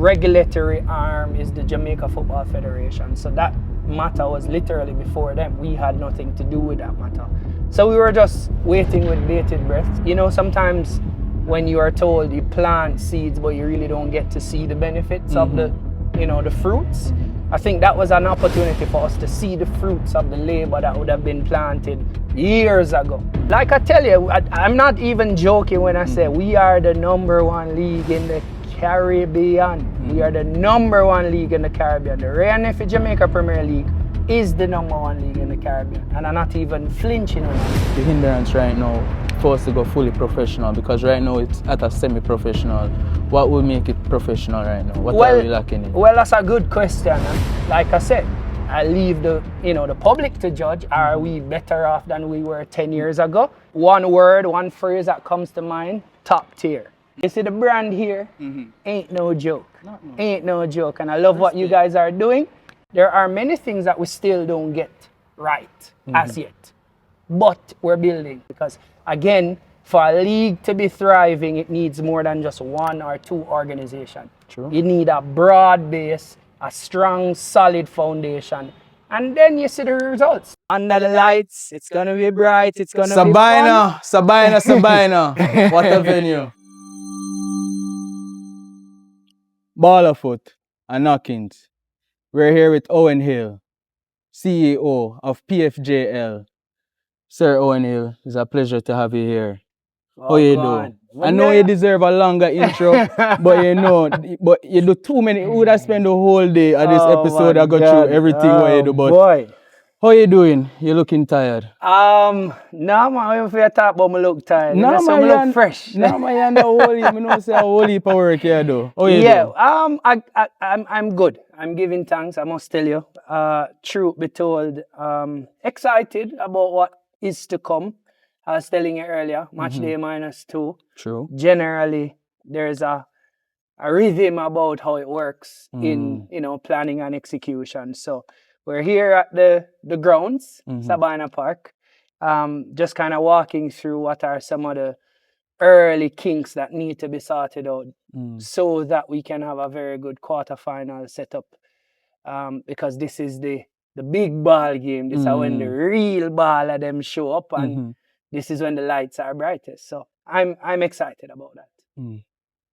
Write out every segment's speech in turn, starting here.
regulatory arm is the Jamaica Football Federation. So that matter was literally before them. We had nothing to do with that matter. So we were just waiting with bated breath. You know, sometimes when you are told you plant seeds, but you really don't get to see the benefits of the, you know, the fruits. I think that was an opportunity for us to see the fruits of the labor that would have been planted years ago. Like I tell you, I'm not even joking when I say we are the #1 league in the Caribbean. We are the #1 league in the Caribbean. The Royal Nephi Jamaica Premier League is the #1 league in the Caribbean, and I'm not even flinching on it. The hindrance right now for us to go fully professional, because right now it's at a semi-professional. What will make it professional right now? What are we lacking in? Well, that's a good question. Like I said, I leave the public to judge. Are we better off than we were 10 years ago? One word, one phrase that comes to mind: top tier. You see the brand here? Ain't no joke. Ain't no joke. And I love what you guys are doing. There are many things that we still don't get right as yet, but we're building, because again, for a league to be thriving, it needs more than just one or two organizations. True. You need a broad base, a strong, solid foundation, and then you see the results. Under the lights, it's gonna be bright, it's gonna be fun. Sabina. What a venue. Ballerfoot and KNOCKINZ. We're here with Owen Hill, CEO of PFJL. Sir Owen Hill, it's a pleasure to have you here. How you do? I know you deserve a longer intro, but you do too many. You would have spent the whole day at this episode. I got through everything what you do, but boy. How you doing? You looking tired? No man, if you talk about me look tired. No man, you look fresh. No man, you know holy. Me know say a whole heap of work you do. How you do? I'm good. I'm giving thanks. I must tell you. Truth be told, excited about what is to come. I was telling you earlier, match day -2. True. Generally, there's a rhythm about how it works in planning and execution. So we're here at the grounds, Sabina Park, just kind of walking through what are some of the early kinks that need to be sorted out so that we can have a very good quarterfinal setup. Because this is the big ball game. This is when the real ball of them show up, and this is when the lights are brightest. So I'm excited about that.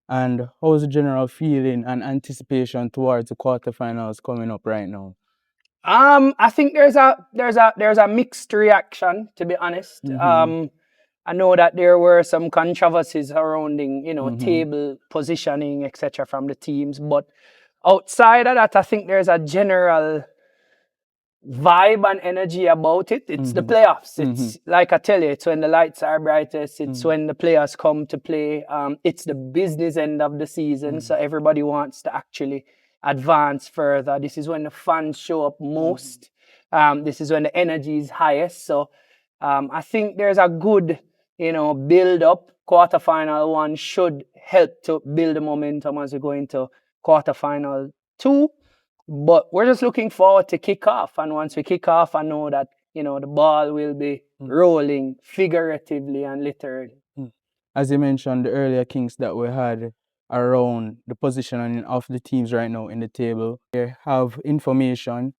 And how's the general feeling and anticipation towards the quarterfinals coming up right now? I think there's a mixed reaction, to be honest. I know that there were some controversies surrounding, table positioning, etc., from the teams, but outside of that, I think there's a general vibe and energy about it. It's the playoffs. It's like I tell you, it's when the lights are brightest. It's when the players come to play. It's the business end of the season, so everybody wants to actually advance further. This is when the fans show up most. This is when the energy is highest. So I think there's a good, build up. Quarterfinal 1 should help to build the momentum as we go into quarterfinal 2. But we're just looking forward to kick off. And once we kick off, I know that, the ball will be rolling figuratively and literally. As you mentioned, the earlier kinks that we had around the positioning of the teams right now in the table, we have information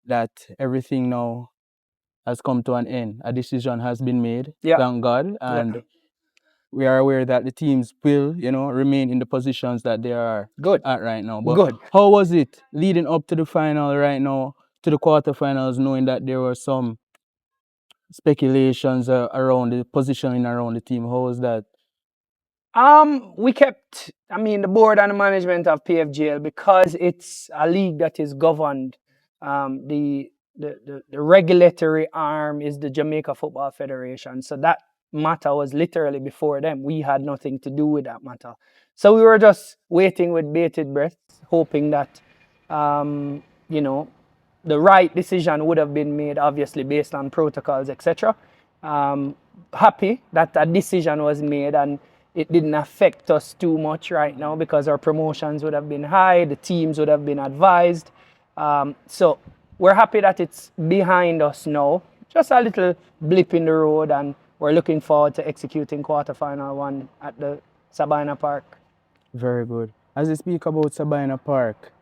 that everything now has come to an end. A decision has been made, thank God. And we are aware that the teams will, remain in the positions that they are at right now. But how was it leading up to the final right now, to the quarterfinals, knowing that there were some speculations around the positioning around the team? How was that? We kept, the board and the management of PFGL, because it's a league that is governed, the regulatory arm is the Jamaica Football Federation. So that matter was literally before them. We had nothing to do with that matter. So we were just waiting with bated breath, hoping that, the right decision would have been made, obviously based on protocols, etc. Happy that a decision was made and it didn't affect us too much right now, because our promotions would have been high, the teams would have been advised. So we're happy that it's behind us now. Just a little blip in the road, and we're looking forward to executing quarterfinal 1 at the Sabina Park. Very good. As you speak about Sabina Park,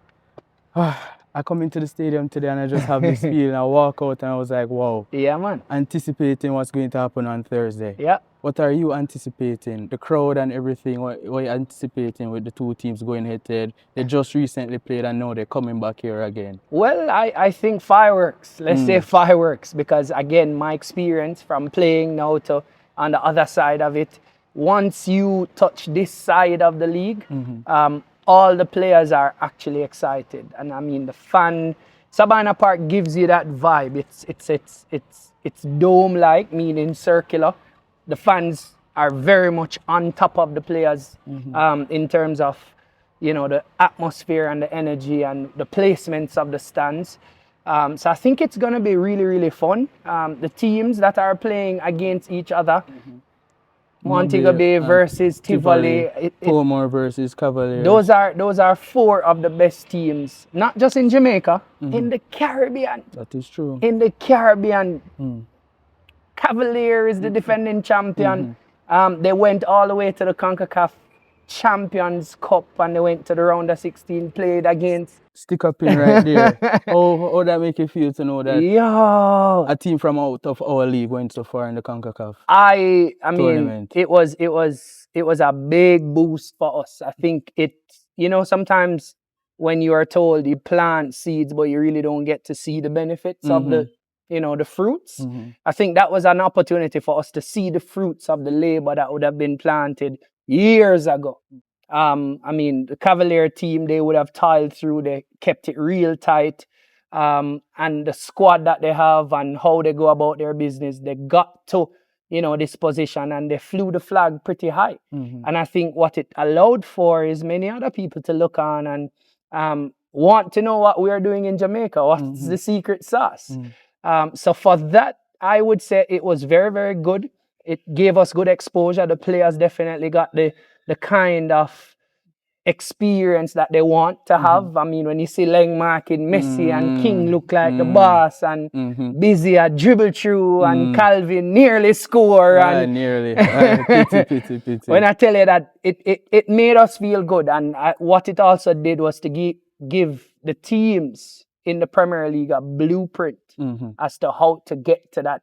I come into the stadium today and I just have this feeling. I walk out and I was like, wow. Yeah, man. Anticipating what's going to happen on Thursday. Yeah. What are you anticipating? The crowd and everything, what are you anticipating with the two teams going head-to-head? They just recently played and now they're coming back here again. Well, I think fireworks. Let's say fireworks, because again, my experience from playing now to on the other side of it, once you touch this side of the league, all the players are actually excited. And I mean, Sabina Park gives you that vibe. It's dome-like, meaning circular. The fans are very much on top of the players in terms of, you know, the atmosphere and the energy and the placements of the stands. So I think it's going to be really, really fun. The teams that are playing against each other, Montego Bay versus Tivoli, Portmore versus Cavaliers. Those are four of the best teams, not just in Jamaica, in the Caribbean. That is true. In the Caribbean, Cavalier is the defending champion. They went all the way to the CONCACAF Champions Cup and they went to the round of 16, played against. Stick up in right there. How that make you feel to know that a team from out of our league went so far in the CONCACAF? I tournament? mean, it was a big boost for us. I think you know, sometimes when you are told you plant seeds but you really don't get to see the benefits of the, you know, the fruits. I think that was an opportunity for us to see the fruits of the labor that would have been planted years ago. I mean, the Cavalier team, they would have tiled through, they kept it real tight. And the squad that they have and how they go about their business, they got to, you know, this position and they flew the flag pretty high. And I think what it allowed for is many other people to look on and want to know what we're doing in Jamaica. What's the secret sauce? So for that, I would say it was very, very good. It gave us good exposure. The players definitely got the kind of experience that they want to have. I mean, when you see Langmark and Messi and King look like the boss and Busy at dribble through and Calvin nearly score. And nearly. Pity. When I tell you that, it made us feel good. And what it also did was to give the teams in the Premier League a blueprint as to how to get to that.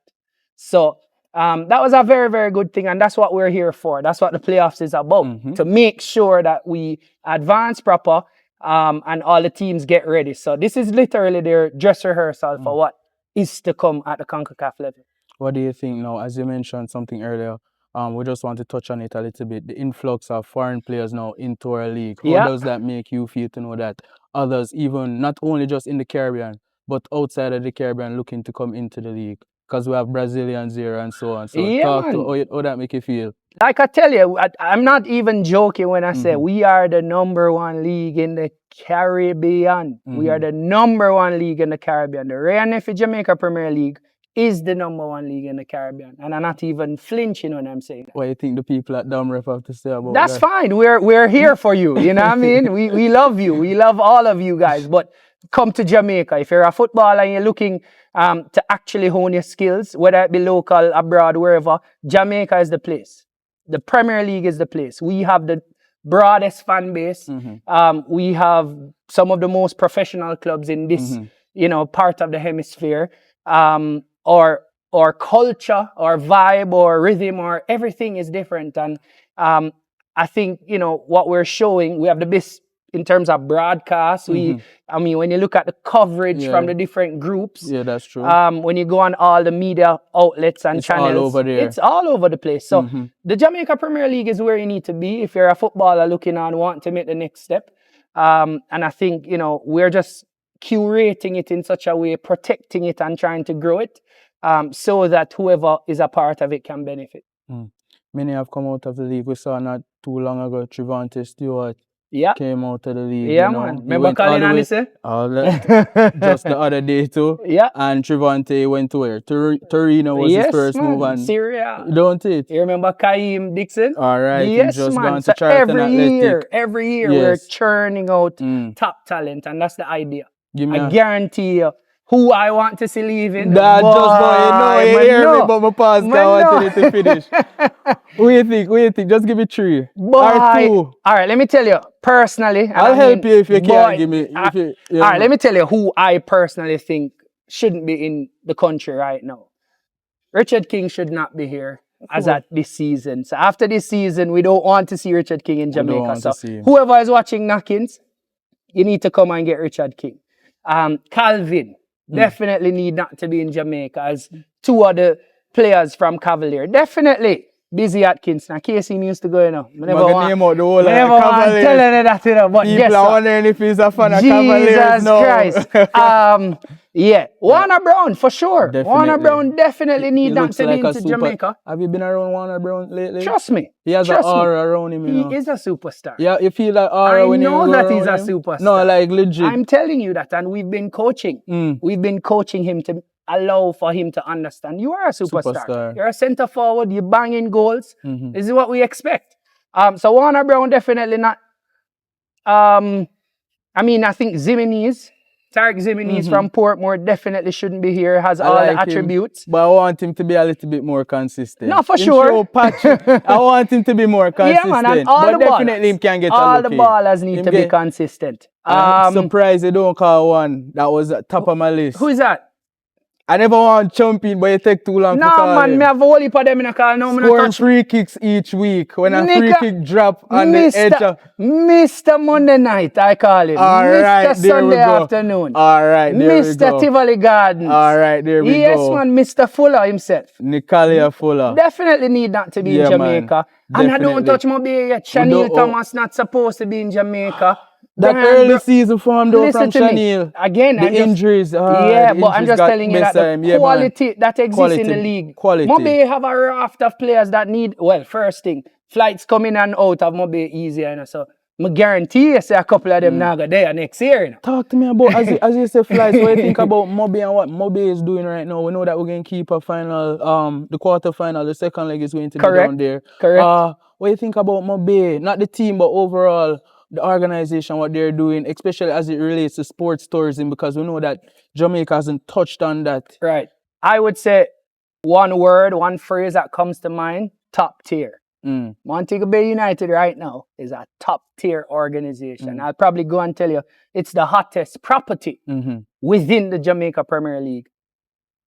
So that was a very, very good thing, and that's what we're here for. That's what the playoffs is about, to make sure that we advance proper and all the teams get ready. So this is literally their dress rehearsal for what is to come at the CONCACAF level. What do you think now? As you mentioned something earlier, we just want to touch on it a little bit. The influx of foreign players now into our league. How does that make you feel to know that others, even not only just in the Caribbean, but outside of the Caribbean, looking to come into the league? Because we have Brazilians here and so on. So talk to how that make you feel. Like I tell you, I'm not even joking when I say we are the #1 league in the Caribbean. We are the #1 league in the Caribbean. The Ray and Nefi Jamaica Premier League is the #1 league in the Caribbean. And I'm not even flinching when I'm saying that. What do you think the people at Dumref have to say about That's that? fine. We're here for you. You know what I mean? We love you. We love all of you guys. But come to Jamaica. If you're a footballer and you're looking to actually hone your skills, whether it be local, abroad, wherever, Jamaica is the place. The Premier League is the place. We have the broadest fan base. We have some of the most professional clubs in this, you know, part of the hemisphere. Or culture, or vibe, or rhythm, or everything is different. And I think, you know, what we're showing, we have the best in terms of broadcast. I mean, when you look at the coverage from the different groups. Yeah, that's true. When you go on all the media outlets and channels. All over there. It's all over the place. So the Jamaica Premier League is where you need to be if you're a footballer looking on, wanting to make the next step. And I think, you know, we're just curating it in such a way, protecting it and trying to grow it, so that whoever is a part of it can benefit. Many have come out of the league. We saw not too long ago, Trevante Stewart came out of the league. Yeah, you know. man. Remember Colin Anderson? Just the other day too. Yeah. And Trevante went to where? Torino was his first move. And Syria. Don't it? You remember Kaim Dixon? All right. Yes, just man. gone So to Charlton Athletic. every year we're churning out top talent, and that's the idea. I guarantee you, who I want to see leaving. That just go, you hear me, but my pause, I wanted it to finish. What do you think? Just give me 3. Boy. Or 2. All right, let me tell you, personally. I'll help you if you can't give me. All right, let me tell you who I personally think shouldn't be in the country right now. Richard King should not be here as at this season. So after this season, we don't want to see Richard King in Jamaica. So whoever is watching KNOCKINZ, you need to come and get Richard King. Calvin definitely need not to be in Jamaica as 2 other players from Cavalier. Definitely. Busy Atkins. Now, Casey used to go, I never want telling you that, but people are wondering if he's a fan of Cavaliers. Jesus Christ. Yeah. Warner Brown, for sure. Definitely. Warner Brown definitely need not to be into Jamaica. Have you been around Warner Brown lately? Trust me. He has an aura around him, He is a superstar. Yeah, you feel that aura when you go that he's a superstar. No, like legit. I'm telling you that, and we've been coaching. We've been coaching him to allow for him to understand you are a superstar. You're a center forward, you're banging goals. This is what we expect. So Warner Brown definitely not. I think Tarek Zimenez from Portmore definitely shouldn't be here, has all the attributes. But I want him to be a little bit more consistent. No, for sure. I want him to be more consistent. Yeah, man, and all but definitely him can get all the ballers need to be consistent. I'm surprised they don't call one that was at top of my list. Who is that? I never want jumping, but it take too long to call man, me have a whole heap of them in a call. No, scoring free kicks each week. When a free kick drop on the edge of... Mr. Monday night, I call him. Mr. Sunday afternoon. All right, there we go. Mr. Tivoli Gardens. All right, there we go. Yes, man, Mr. Fuller himself. Nicalia Fuller. Definitely need not to be in Jamaica. And I don't touch my baby yet. Chanel Thomas not supposed to be in Jamaica. That early season form though from Chanel. Again, the injuries. But I'm just telling you that the quality that exists in the league. Mobe have a raft of players that need, first thing, flights coming and out of Mobe easier. So I guarantee you say a couple of them now go there next year. Talk to me about, as you say flights, what do you think about Mobe and what Mobe is doing right now? We know that we're going to keep a final, the quarterfinal, the second leg is going to be down there. Correct. What do you think about Mobe? Not the team, but overall, the organization, what they're doing, especially as it relates to sports tourism, because we know that Jamaica hasn't touched on that. Right. I would say one word, one phrase that comes to mind, top tier. Montego Bay United right now is a top tier organization. I'll probably go and tell you it's the hottest property within the Jamaica Premier League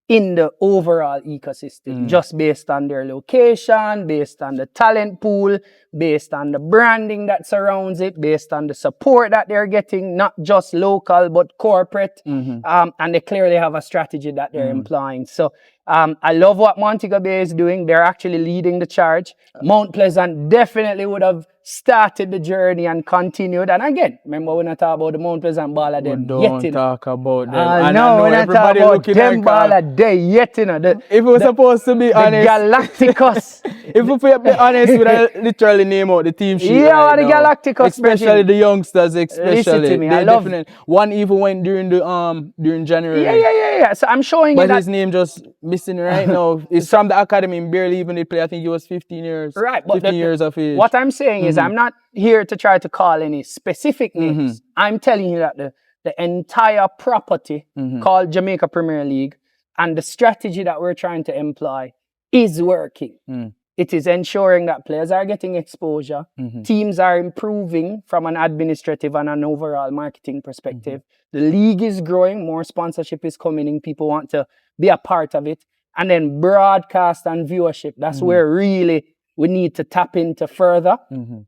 in the overall ecosystem, just based on their location, based on the talent pool, based on the branding that surrounds it, based on the support that they're getting, not just local, but corporate. And they clearly have a strategy that they're employing. So I love what Montego Bay is doing. They're actually leading the charge. Mount Pleasant definitely would have started the journey and continued. And again, remember when I talk about the Mount Pleasant baller, them don't talk about them. I know when I talk about them baller, they yet, if we're supposed to be honest, Galacticos. If we be honest, we literally name out the team sheet. Yeah, the Galacticos, especially the youngsters, especially. Listen to me, I love it. One even went during the during January. Yeah. So I'm showing you that his name just missing right now. It's from the academy, barely even they play. I think he was 15 years. Right, but 15 years of age. What I'm saying is I'm not here to try to call any specific names. I'm telling you that the entire property called Jamaica Premier League and the strategy that we're trying to employ is working. It is ensuring that players are getting exposure, teams are improving from an administrative and an overall marketing perspective. The league is growing, more sponsorship is coming in, people want to be a part of it. And then broadcast and viewership, that's where really we need to tap into further.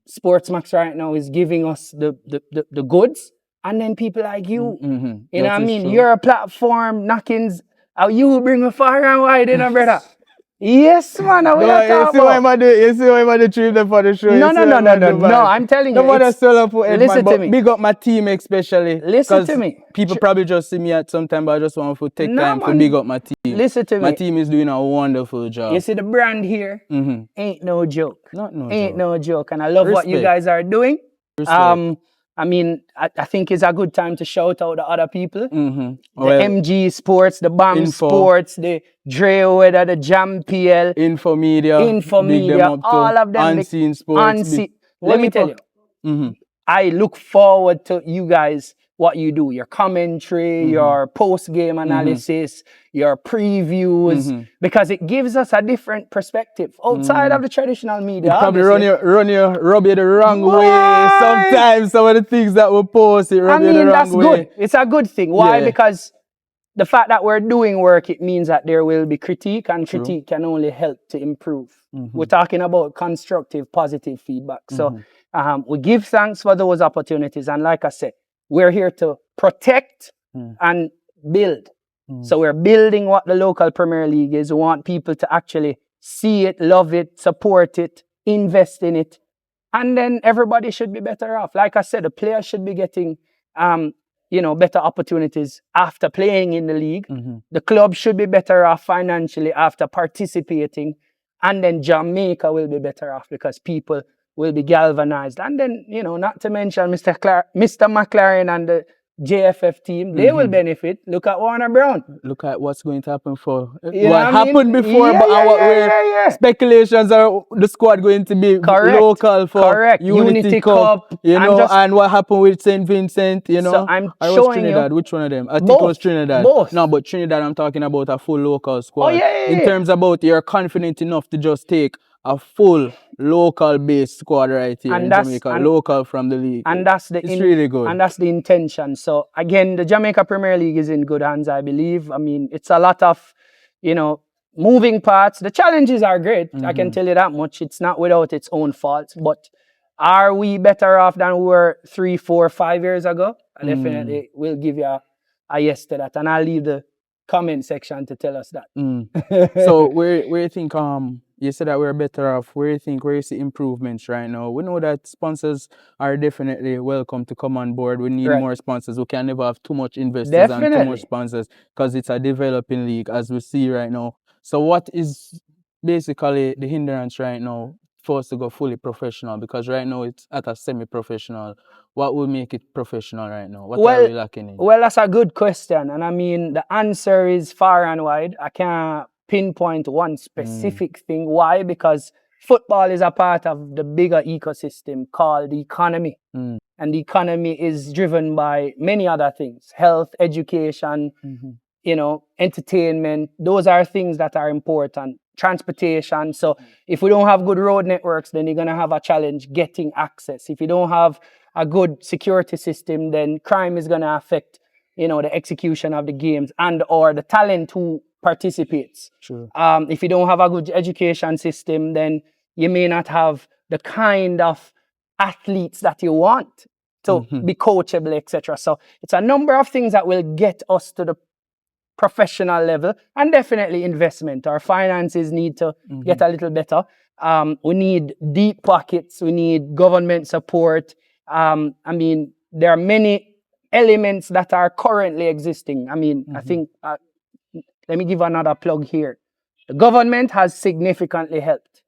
Sportsmax right now is giving us the goods. And then people like you, you know what I mean? True. You're a platform, KNOCKINZ, you bring a far and wide, brother. Yes, man. You see why I'm doing trip for the show. No. I'm telling you. Listen to me. Big up my team especially. Listen to me. People probably just see me at some time, but I just want to take time to big up my team. Listen to me. My team is doing a wonderful job. You see the brand here? Ain't no joke. Ain't no joke. And I love what you guys are doing. I mean, I think it's a good time to shout out the other people. The MG Sports, the BAM Sports, the Dre Weather, the Jam PL. Infomedia, all of them. Unseen Sports. Let me tell you, I look forward to you guys what you do, your commentary, your post-game analysis, your previews, because it gives us a different perspective outside of the traditional media. It probably rub you the wrong way sometimes. Some of the things that we post, it rub you the wrong that's way. good. It's a good thing. Why? Because the fact that we're doing work, it means that there will be critique, and critique can only help to improve. We're talking about constructive, positive feedback. So we give thanks for those opportunities. And like I said, we're here to protect and build. So we're building what the local Premier League is. We want people to actually see it, love it, support it, invest in it. And then everybody should be better off. Like I said, the players should be getting better opportunities after playing in the league. The club should be better off financially after participating. And then Jamaica will be better off because people will be galvanized. And then, not to mention Mr. McLaren and the JFF team, they will benefit. Look at Warner Brown. Look at what's going to happen for what happened before, but speculations are the squad going to be local for Unity Cup, and what happened with St. Vincent, So I'm showing Trinidad. you. Which one of them? I think it was Trinidad. Both. No, but Trinidad, I'm talking about a full local squad. In terms about you're confident enough to just take a full local-based squad right here in Jamaica, local from the league. And that's it's really good. And that's the intention. So again, the Jamaica Premier League is in good hands, I believe. I mean, it's a lot of, moving parts. The challenges are great. I can tell you that much. It's not without its own faults. But are we better off than we were 3, 4, 5 years ago? I definitely will give you a yes to that. And I'll leave the comment section to tell us that. So where you think you said that we're better off, where you see improvements right now? We know that sponsors are definitely welcome to come on board. We need more sponsors. We can never have too much investors and too much sponsors because it's a developing league as we see right now. So what is basically the hindrance right now for us to go fully professional? Because right now it's at a semi-professional. What will make it professional right now? What are we lacking in? Well, that's a good question. And I mean, the answer is far and wide. I can't pinpoint one specific thing. Why? Because football is a part of the bigger ecosystem called the economy. And the economy is driven by many other things: health, education, entertainment. Those are things that are important. Transportation. So if we don't have good road networks, then you're going to have a challenge getting access. If you don't have a good security system, then crime is going to affect, the execution of the games and or the talent who participates. Sure. If you don't have a good education system, then you may not have the kind of athletes that you want to be coachable, etc. So it's a number of things that will get us to the professional level, and definitely investment. Our finances need to get a little better. We need deep pockets. We need government support. I mean, there are many elements that are currently existing. I mean, I think, let me give another plug here. The government has significantly helped.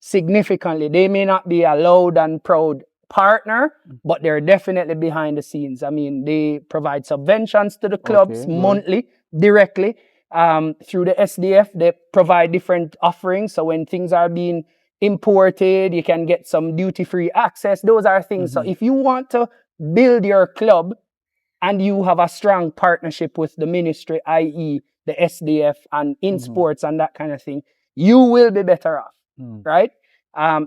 Significantly. They may not be a loud and proud partner, but they're definitely behind the scenes. I mean, they provide subventions to the clubs monthly, directly. Through the SDF, they provide different offerings. So when things are being imported, you can get some duty-free access. Those are things. So if you want to build your club and you have a strong partnership with the ministry, i.e. the SDF and in sports and that kind of thing, you will be better off, right?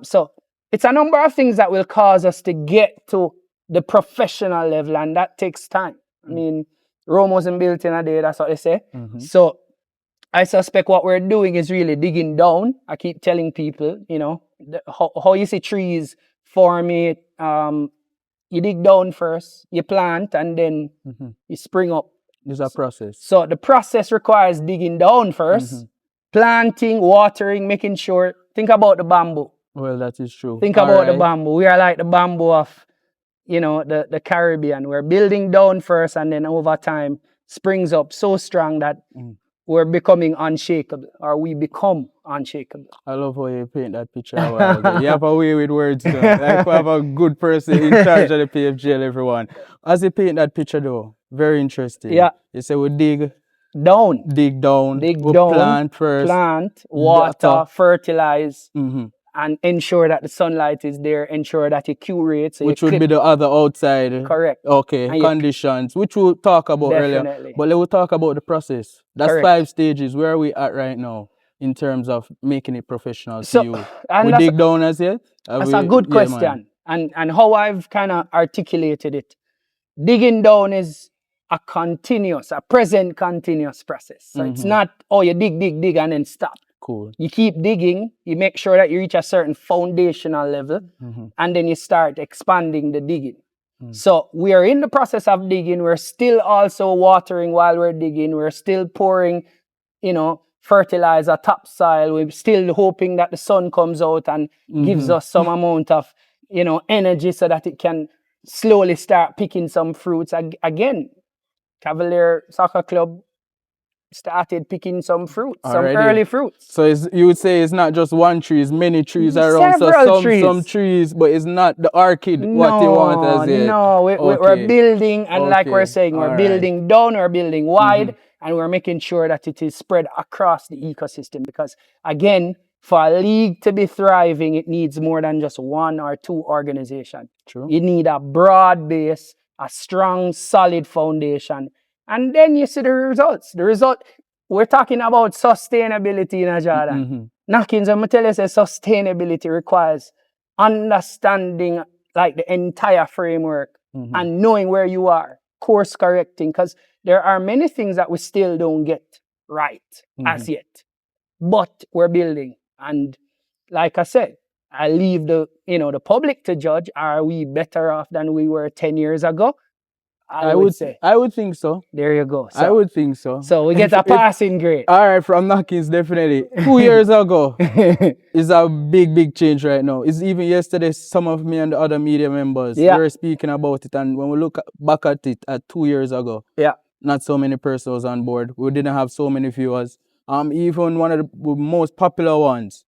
So it's a number of things that will cause us to get to the professional level, and that takes time. I mean, Rome wasn't built in a day, that's what they say. So I suspect what we're doing is really digging down. I keep telling people, how you see trees forming, you dig down first, you plant, and then you spring up. There's a process. So the process requires digging down first, planting, watering, making sure. Think about the bamboo. Well, that is true. Think about the bamboo. We are like the bamboo of, the Caribbean. We're building down first, and then over time springs up so strong that we're becoming unshakable, or we become unshakable. I love how you paint that picture a while ago. You have a way with words, though. Like we have a good person in charge of the PFGL, everyone. As you paint that picture, though, very interesting. Yeah. You say we dig down, we plant first, plant, water, fertilize, and ensure that the sunlight is there, ensure that it curates. So which would be the other outside. Correct. Okay, And conditions, which we'll talk about earlier. Definitely. But let's talk about the process. That's Correct. 5 stages. Where are we at right now in terms of making it professional So, to you? and We that's, dig down as yet? that's a good question. And how I've kind of articulated it. Digging down is a present continuous process. So it's not, oh, you dig, and then stop. Cool. You keep digging, you make sure that you reach a certain foundational level, and then you start expanding the digging. So we are in the process of digging. We're still also watering while we're digging. We're still pouring, fertilizer, topsoil. We're still hoping that the sun comes out and gives us some amount of, energy so that it can slowly start picking some fruits. Again, Cavalier Soccer Club started picking some fruits, Already. some early fruits. So you would say it's not just one tree, it's many trees around. Several trees. Some trees, but it's not the orchid what you want as yet. No, we're building, and like we're saying, we're building down, we're building wide, and we're making sure that it is spread across the ecosystem. Because again, for a league to be thriving, it needs more than just 1 or 2 organizations. True. You need a broad base, a strong, solid foundation. And then you see the results. The result, we're talking about sustainability in Jordan. KNOCKINZ, I'm going to tell you, sustainability requires understanding like the entire framework and knowing where you are, course correcting, because there are many things that we still don't get right as yet. But we're building. And like I said, I leave the public to judge. Are we better off than we were 10 years ago? I would say. I would think so. There you go. So, I would think so. So we get a passing grade. All right, from KNOCKINZ, definitely. 2 years ago is a big change right now. It's even yesterday, some of me and the other media members were speaking about it. And when we look back at it at 2 years ago, not so many persons on board. We didn't have so many viewers. Even one of the most popular ones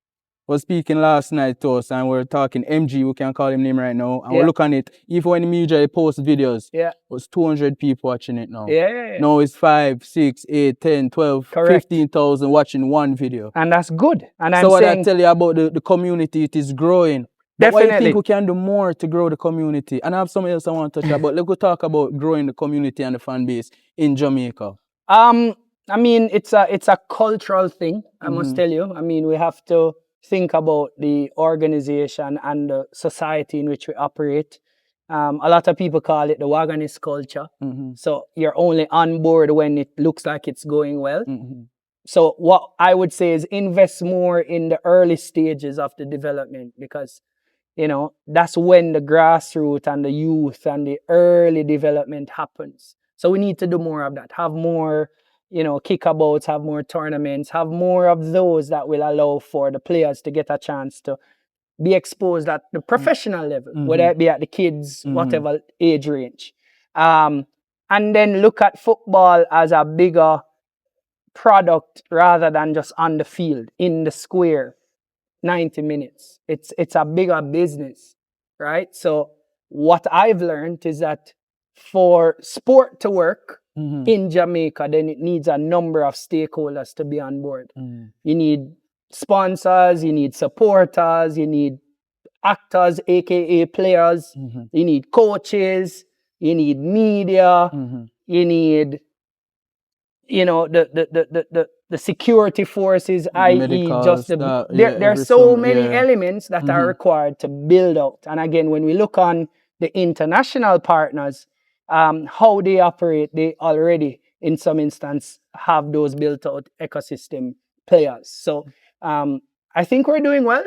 was speaking last night to us, and we're talking MG, we can call him name right now, and we're looking at it. Even when the media posts videos, it was 200 people watching it now. Now it's 5, 6, 8, 10, 12, 15,000 watching one video. And that's good. And so what I tell you about the community, it is growing. But why do you think we can do more to grow the community? And I have something else I want to touch about. Let's go talk about growing the community and the fan base in Jamaica. I mean, it's a cultural thing, I must tell you. I mean, we have to think about the organization and the society in which we operate. A lot of people call it the wagonist culture. So you're only on board when it looks like it's going well. So what I would say is invest more in the early stages of the development, because that's when the grassroots and the youth and the early development happens. So we need to do more of that. Have more kickabouts, have more tournaments, have more of those that will allow for the players to get a chance to be exposed at the professional level, whether it be at the kids, whatever age range. And then look at football as a bigger product rather than just on the field, in the square, 90 minutes. It's a bigger business, right? So what I've learned is that for sport to work, in Jamaica, then it needs a number of stakeholders to be on board. You need sponsors, you need supporters, you need actors, aka players, you need coaches, you need media, you need the security forces, i.e. just there are so many elements that are required to build out. And again, when we look on the international partners, how they operate, they already, in some instance, have those built out ecosystem players. So I think we're doing well.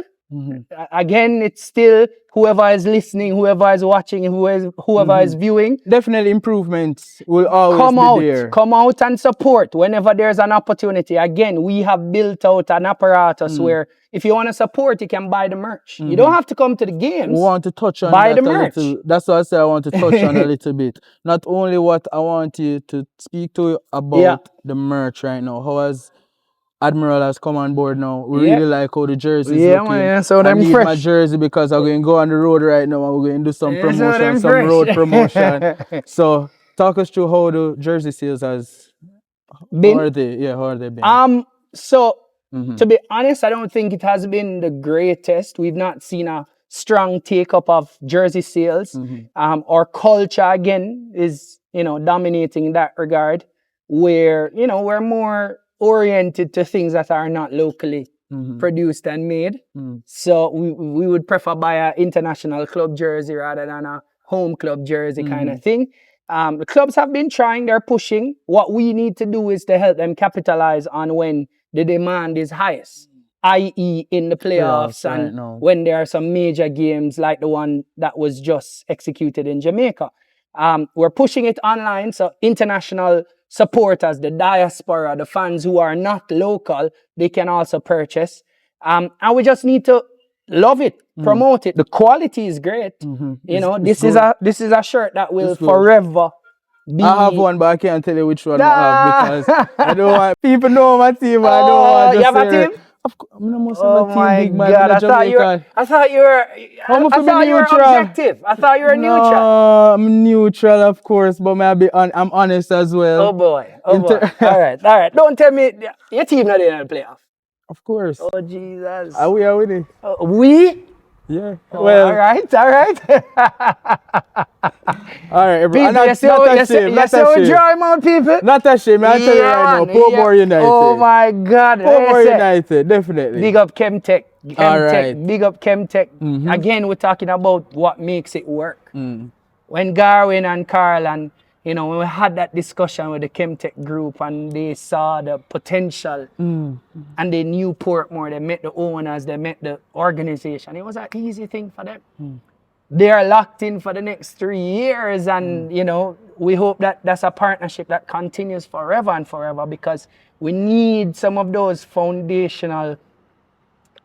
Again, it's still whoever is listening, whoever is watching, whoever is viewing. Definitely improvements will always be there. Come out and support whenever there's an opportunity. Again, we have built out an apparatus where if you want to support, you can buy the merch. You don't have to come to the games. We want to touch on buy that the merch. That's what I say I want to touch on a little bit. Not only what I want you to speak to about the merch right now. How has Admiral has come on board now. We really like how the jersey is looking. Man, so I need fresh. my jersey because I'm going to go on the road right now and we're going to do some promotion, some road promotion. So talk us through how the jersey sales has been. How are they been? So To be honest, I don't think it has been the greatest. We've not seen a strong take up of jersey sales. Our culture again is, dominating in that regard, where, we're more oriented to things that are not locally produced and made. So we would prefer buy an international club jersey rather than a home club jersey kind of thing. The clubs have been trying, they're pushing. What we need to do is to help them capitalize on when the demand is highest, i.e. in the playoffs and when there are some major games like the one that was just executed in Jamaica. We're pushing it online, so international supporters, the diaspora, the fans who are not local, they can also purchase. And we just need to love it, promote it. The quality is great. This is a shirt that will forever be. I have one, but I can't tell you which one I have because I don't want people know my team. I don't want to you have a team? Of course, I'm not a team, big man. God, I thought you were objective. I thought you were neutral. No, I'm neutral, of course, but I'm honest as well. Oh boy. All right. Don't tell me your team not in the playoff. Of course. Oh Jesus. Are we winning? We? Yeah. Oh, well. All right. All right, everyone. Not a shame. People. Not a shame. I tell you right now. Portmore United. Oh my God. Portmore United, definitely. Big up Chemtech. All right. Big up Chemtech. Again, we're talking about what makes it work. When Garwin and Carl and when we had that discussion with the Chemtech group and they saw the potential and they knew Portmore, they met the owners, they met the organization. It was an easy thing for them. They are locked in for the next 3 years and, we hope that that's a partnership that continues forever and forever because we need some of those foundational,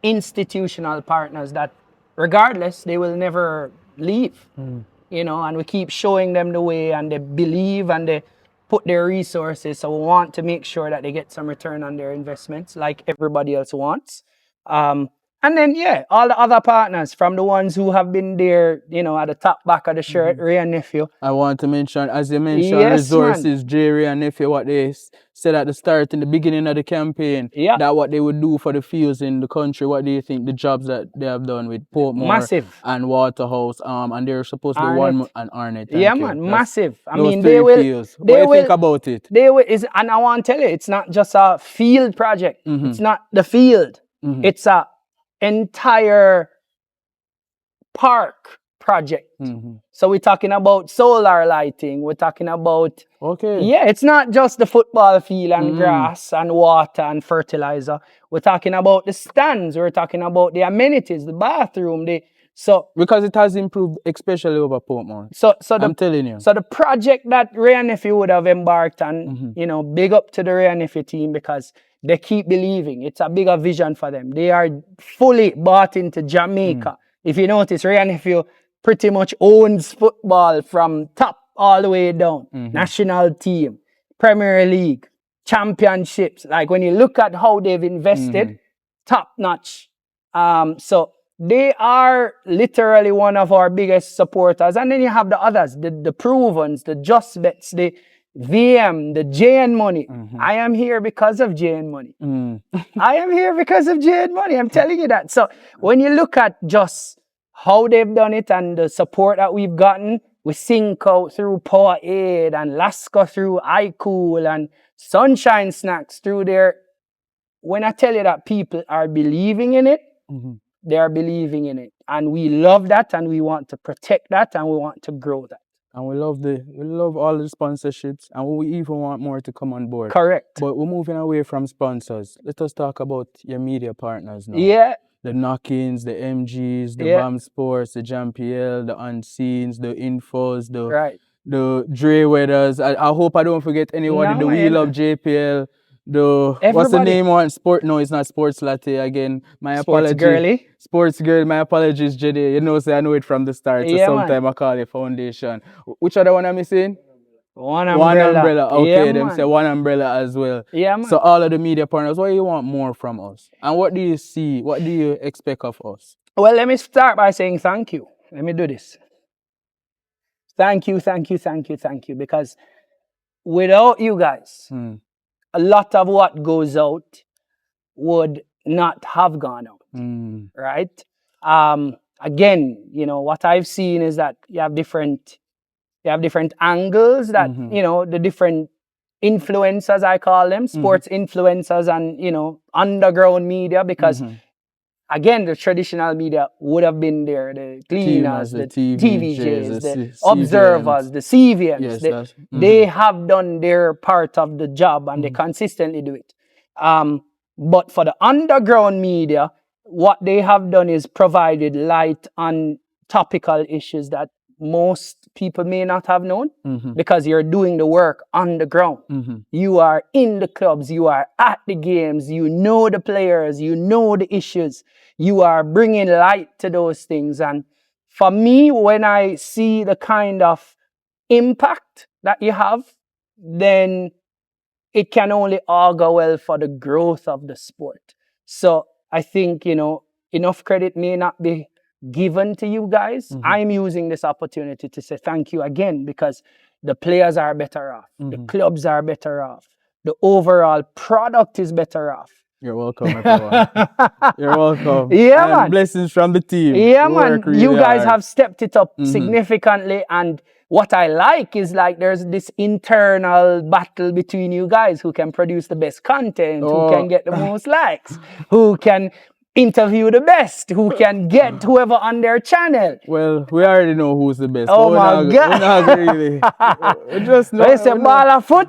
institutional partners that regardless, they will never leave. And we keep showing them the way and they believe and they put their resources. So we want to make sure that they get some return on their investments like everybody else wants. And then, all the other partners from the ones who have been there, at the top back of the shirt, Ray and Nephew. I want to mention, as you mentioned, resources, Jerry and Nephew, what they said at the start, in the beginning of the campaign, that what they would do for the fields in the country. What do you think the jobs that they have done with Portmore and Waterhouse, and they're supposed to be one and Arnett? Massive. I mean, they will. Fields. What do you think about it? And I want to tell you, it's not just a field project. It's not the field. It's a entire park project. So we're talking about solar lighting, we're talking about it's not just the football field and grass and water and fertilizer. We're talking about the stands, we're talking about the amenities, the bathroom, because it has improved, especially over Portmore. I'm telling you. So the project that Ray and Nephew would have embarked on, big up to the Ray and Nephew team because they keep believing. It's a bigger vision for them. They are fully bought into Jamaica. If you notice, Ray and Nephew pretty much owns football from top all the way down. National team, Premier League, championships. Like when you look at how they've invested, top notch. So they are literally one of our biggest supporters. And then you have the others, the Provens, the Just Bets, the VM, the JN Money. I am here because of JN Money. I am here because of JN Money. I'm telling you that. So when you look at just how they've done it and the support that we've gotten, we Cinco through Powerade and Lasco through iCool and Sunshine Snacks through there. When I tell you that people are believing in it, they are believing in it. And we love that and we want to protect that and we want to grow that. And we love all the sponsorships and we even want more to come on board. Correct. But we're moving away from sponsors. Let us talk about your media partners now. Yeah. The KNOCKINZ, the MGs, the BAM Sports, the JamPL, the Unseens, the Infos, the Dre Weathers. I hope I don't forget anybody. The Wheel Up JPL. What's the name on sport? No, it's not Sports Latte again. My Sports apologies. Girly. Sports Girl. My apologies, JD. You know, I know it from the start. So sometimes I call it Foundation. Which other one am I missing? One Umbrella. Okay, them say One Umbrella as well. Yeah, man. So all of the media partners, what do you want more from us? And what do you see? What do you expect of us? Well, let me start by saying thank you. Let me do this. Thank you. Because without you guys, a lot of what goes out would not have gone out, right? Again, what I've seen is that you have different angles that, the different influencers, I call them, sports influencers and, underground media, because again, the traditional media would have been there, the cleaners, the TVJs, the observers, the CVMs. Yes, they have done their part of the job and they consistently do it. But for the underground media, what they have done is provided light on topical issues that most people may not have known, because you're doing the work on the ground. You are in the clubs, you are at the games, you know the players, you know the issues, you are bringing light to those things. And for me, when I see the kind of impact that you have, then it can only augur well for the growth of the sport. So I think, enough credit may not be given to you guys. I'm using this opportunity to say thank you again, because the players are better off, the clubs are better off, the overall product is better off. You're welcome, everyone. You're welcome. Yeah, and man. Blessings from the team. Yeah, man. Really you guys hard. have stepped it up significantly, and what I like is like there's this internal battle between you guys, who can produce the best content, who can get the most likes, who can interview the best, who can get whoever on their channel. Well, we already know who's the best. Oh my God. We're not really. We just know. It's a ball of foot.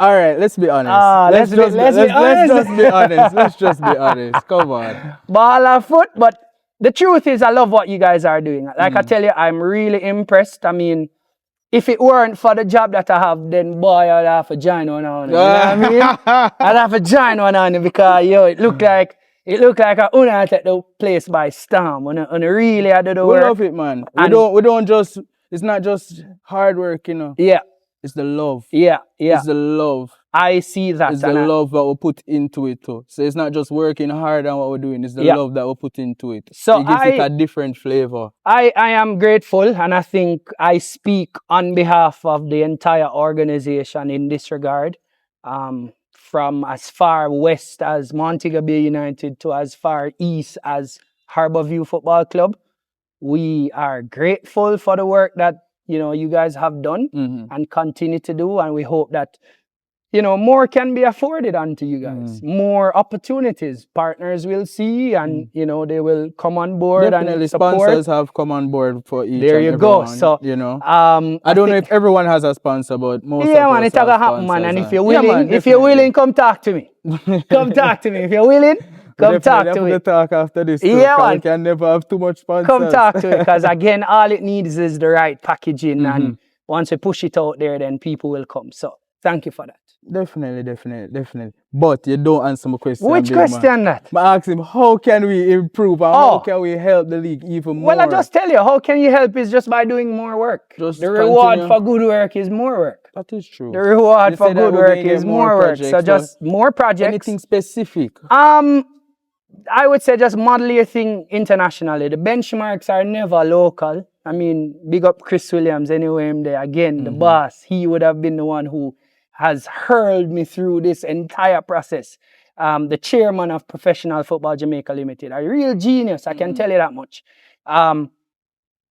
All right, let's be honest. Let's be honest. Let's be honest. Let's just be honest. Come on. Ball of foot, but the truth is, I love what you guys are doing. Like I tell you, I'm really impressed. I mean, if it weren't for the job that I have, then boy, I'd have to join one on. You know what I mean? I'd have to join one on because it looked like a Una take the place by storm. And really I do the work. We love it, man. We don't just. It's not just hard work, Yeah. It's the love. Yeah. It's the love. I see that. It's the love that we put into it too. So it's not just working hard on what we're doing. It's the love that we put into it. So it gives it a different flavor. I am grateful, and I think I speak on behalf of the entire organization in this regard. From as far west as Montego Bay United to as far east as Harborview Football Club, we are grateful for the work that you guys have done and continue to do, and we hope that more can be afforded onto you guys. More opportunities, partners will see, and they will come on board. Definitely, and support. Sponsors have come on board for each. There and you everyone, go. So I don't know if everyone has a sponsor, but most. Yeah, man, it's gonna happen, man. And if you're willing, come talk to me. Come talk to me if you're willing. Come talk to me. Talk after this. Yeah, man. We can never have too much sponsors. Come talk to me, because again, all it needs is the right packaging, and once we push it out there, then people will come. So thank you for that. Definitely. But you don't answer my question. Which question that? I asked him, how can we improve and how can we help the league even more? Well, I just tell you, how can you help is just by doing more work. The reward for good work is more work. That is true. The reward for good work is more work. So just more projects. Anything specific? I would say just model your thing internationally. The benchmarks are never local. I mean, big up Chris Williams anyway. I'm there. Again, the boss, he would have been the one who has hurled me through this entire process. The chairman of Professional Football Jamaica Ltd, a real genius, I can tell you that much.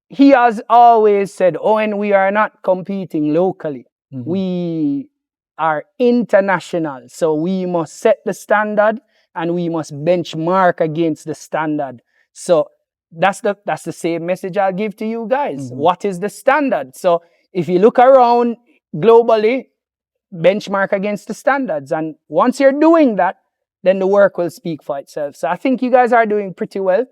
He has always said, Owen, we are not competing locally. We are international. So we must set the standard and we must benchmark against the standard. So that's the same message I'll give to you guys. What is the standard? So if you look around globally, benchmark against the standards. And once you're doing that, then the work will speak for itself. So I think you guys are doing pretty well.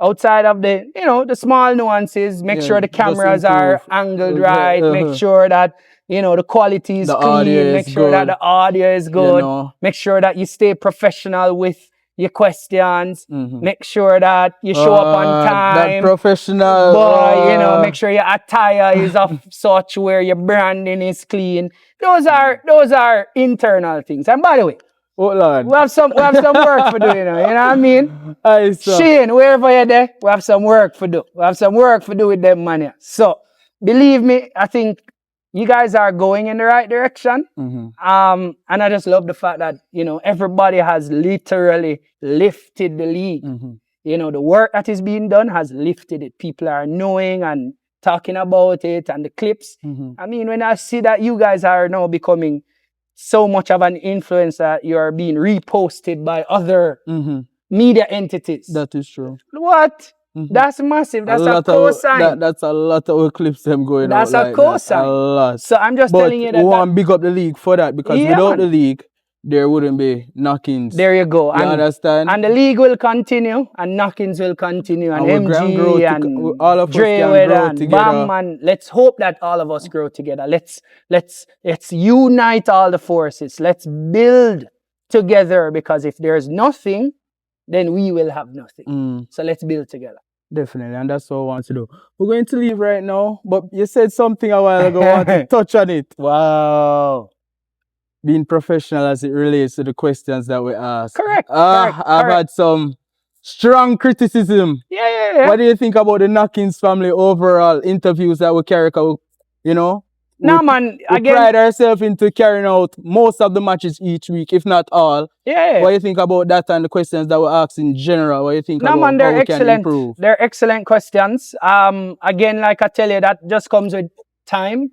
Outside of the small nuances, make sure the cameras are angled right, make sure that, the quality is clean, make sure that the audio is good, make sure that you stay professional with your questions, make sure that you show up on time. That professional. Boy, make sure your attire is of such where your branding is clean. Those are internal things. And by the way, Lord, we have some work for doing. You know what I mean? Shane, wherever you're there, we have some work for do. We have some work for do with them money. So believe me, I think you guys are going in the right direction. Mm-hmm. And I just love the fact that, everybody has literally lifted the league. Mm-hmm. The work that is being done has lifted it. People are knowing and talking about it, and the clips. Mm-hmm. I mean, when I see that you guys are now becoming so much of an influence that you are being reposted by other media entities. That is true. What? That's massive. That's a cosign. That's a lot of clips them going out. That's a cosign. A lot. So I'm just telling you that. We want to big up the league for that, because without the league, there wouldn't be KNOCKINZ. There you go. You understand? And the league will continue, and KNOCKINZ will continue, and MG and all of us can grow together. Bam, and let's hope that all of us grow together. Let's unite all the forces. Let's build together, because if there's nothing, then we will have nothing. So let's build together. Definitely, and that's what I want to do. We're going to leave right now, but you said something a while ago. I want to touch on it. Wow. Being professional as it relates to the questions that we ask. Correct. I've had some strong criticism. Yeah. What do you think about the KNOCKINZ family overall interviews that we carry out? No, man. We pride ourselves into carrying out most of the matches each week, if not all. Yeah. What do you think about that and the questions that we ask in general? What do you think about man, how we can improve? They're excellent questions. Again, like I tell you, that just comes with time.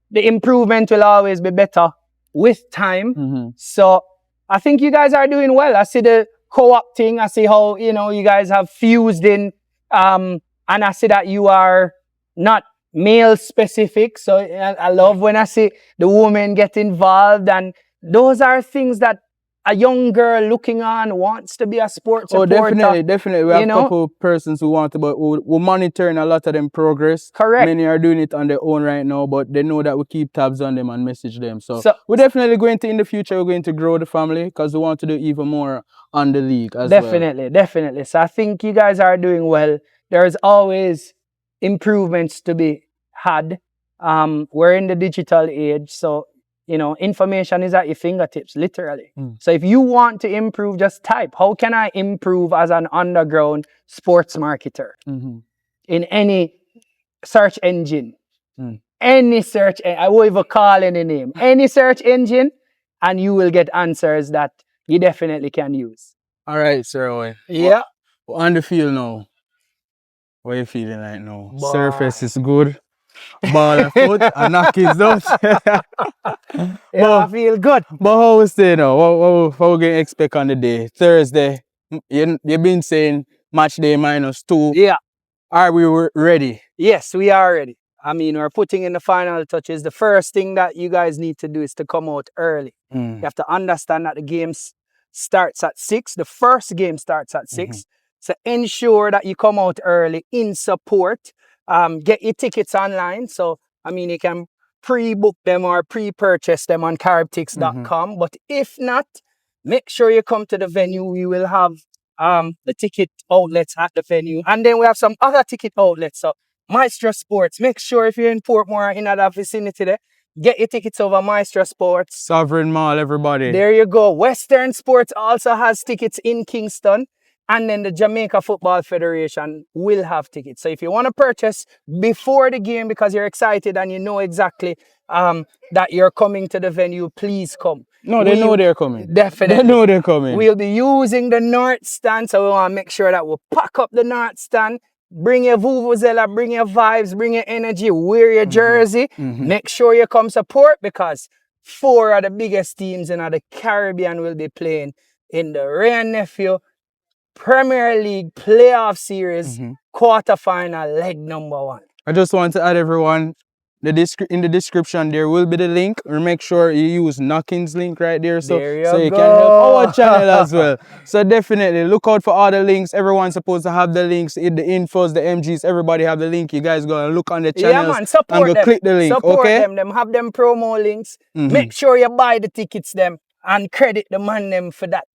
The improvement will always be better with time. So I think you guys are doing well. I see the co-op thing. I see how, you guys have fused in. And I see that you are not male specific. So I love when I see the women get involved, and those are things that a young girl looking on wants to be a sports reporter. Definitely. We have a couple persons who want to, but we're monitoring a lot of them progress. Correct. Many are doing it on their own right now, but they know that we keep tabs on them and message them. So we're definitely going to, in the future, we're going to grow the family, because we want to do even more on the league as well. Definitely. So I think you guys are doing well. There's always improvements to be had. We're in the digital age, so information is at your fingertips, literally. So if you want to improve, just type, how can I improve as an underground sports marketer? In any search engine. Any search, I won't even call any name. Any search engine, and you will get answers that you definitely can use. All right, Sir Owen. Yeah. We're on the field now. What are you feeling right now? Surface is good. Ball and foot and KNOCKINZ out. I feel good. But how we stay now? What we going to expect on the day? Thursday. You've been saying match day -2. Yeah. Are we ready? Yes, we are ready. I mean, we're putting in the final touches. The first thing that you guys need to do is to come out early. You have to understand that the game starts at 6. The first game starts at 6. So ensure that you come out early in support. Get your tickets online. So, I mean, you can pre-book them or pre-purchase them on KNOCKINZ.com. But if not, make sure you come to the venue. We will have the ticket outlets at the venue. And then we have some other ticket outlets. So, Maestro Sports. Make sure if you're in Portmore or in that vicinity there, get your tickets over Maestro Sports. Sovereign Mall, everybody. There you go. Western Sports also has tickets in Kingston. And then the Jamaica Football Federation will have tickets. So if you want to purchase before the game because you're excited and you know exactly that you're coming to the venue, please come. No, they know they're coming. Definitely. They know they're coming. We'll be using the North Stand, so we want to make sure that we pack up the North Stand. Bring your vuvuzela, bring your vibes, bring your energy, wear your jersey. Make sure you come support, because 4 of the biggest teams in the Caribbean will be playing in the Ray & Nephew Premier League Playoff Series Quarterfinal leg number 1. I just want to add, everyone, in the description there will be the link. Make sure you use KNOCKINZ link right there, so you can help our channel as well. So definitely look out for all the links. Everyone's supposed to have the links, the infos, the MGs. Everybody have the link. You guys go and look on the channels. Yeah, man, support and them. Click the link. Support okay? them. Have them promo links. Make sure you buy the tickets them and credit the man them for that.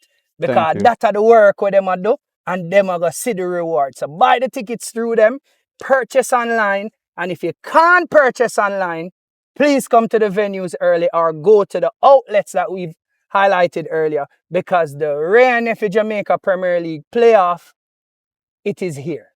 Because that's the work what them are do, and them are going to see the reward. So buy the tickets through them, purchase online, and if you can't purchase online, please come to the venues early or go to the outlets that we've highlighted earlier, because the Ray & Nephew Jamaica Premier League playoff, it is here.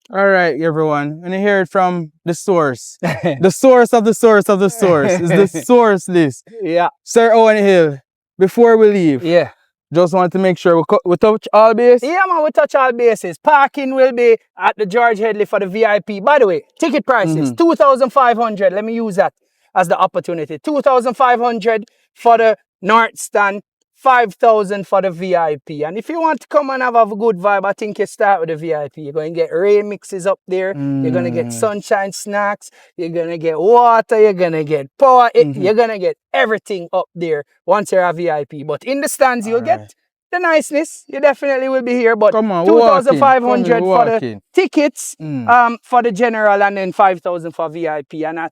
All right, everyone. And you hear it from the source. The source of the source of the source is the source list. Yeah. Sir Owen Hill, before we leave, Yeah. just want to make sure we touch all base. Yeah, man, we touch all bases. Parking will be at the George Headley for the VIP. By the way, ticket prices, 2,500. Let me use that as the opportunity. 2,500 for the North Stand, 5,000 for the VIP. And if you want to come and have a good vibe, I think you start with the VIP. You're going to get rain mixes up there. You're going to get sunshine snacks. You're going to get water. You're going to get power. You're going to get everything up there once you're a VIP. But in the stands, you'll get the niceness. You definitely will be here. But 2,500 for the tickets for the general and then 5,000 for VIP. And I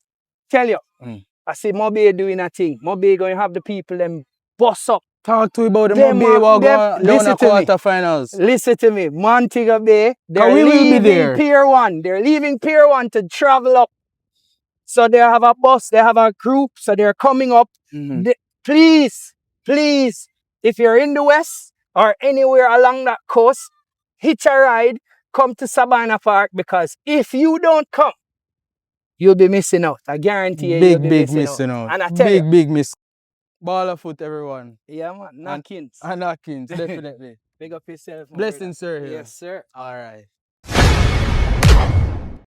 tell you, I see Mobe doing a thing. Mobe going to have the people them bust up. Talk to me about the Mobe walk down the quarterfinals. Listen to me. Montego Bay, they're leaving Pier 1. They're leaving Pier 1 to travel up. So they have a bus, they have a group, so they're coming up. Please, if you're in the West or anywhere along that coast, hitch a ride, come to Savannah Park, because if you don't come, you'll be missing out. I guarantee you, you'll be missing out. And I tell you, big miss. Ball of foot, everyone. Yeah, man. KNOCKINZ. KNOCKINZ, definitely. Big up yourself. Blessings, sir. Yes, sir. All right.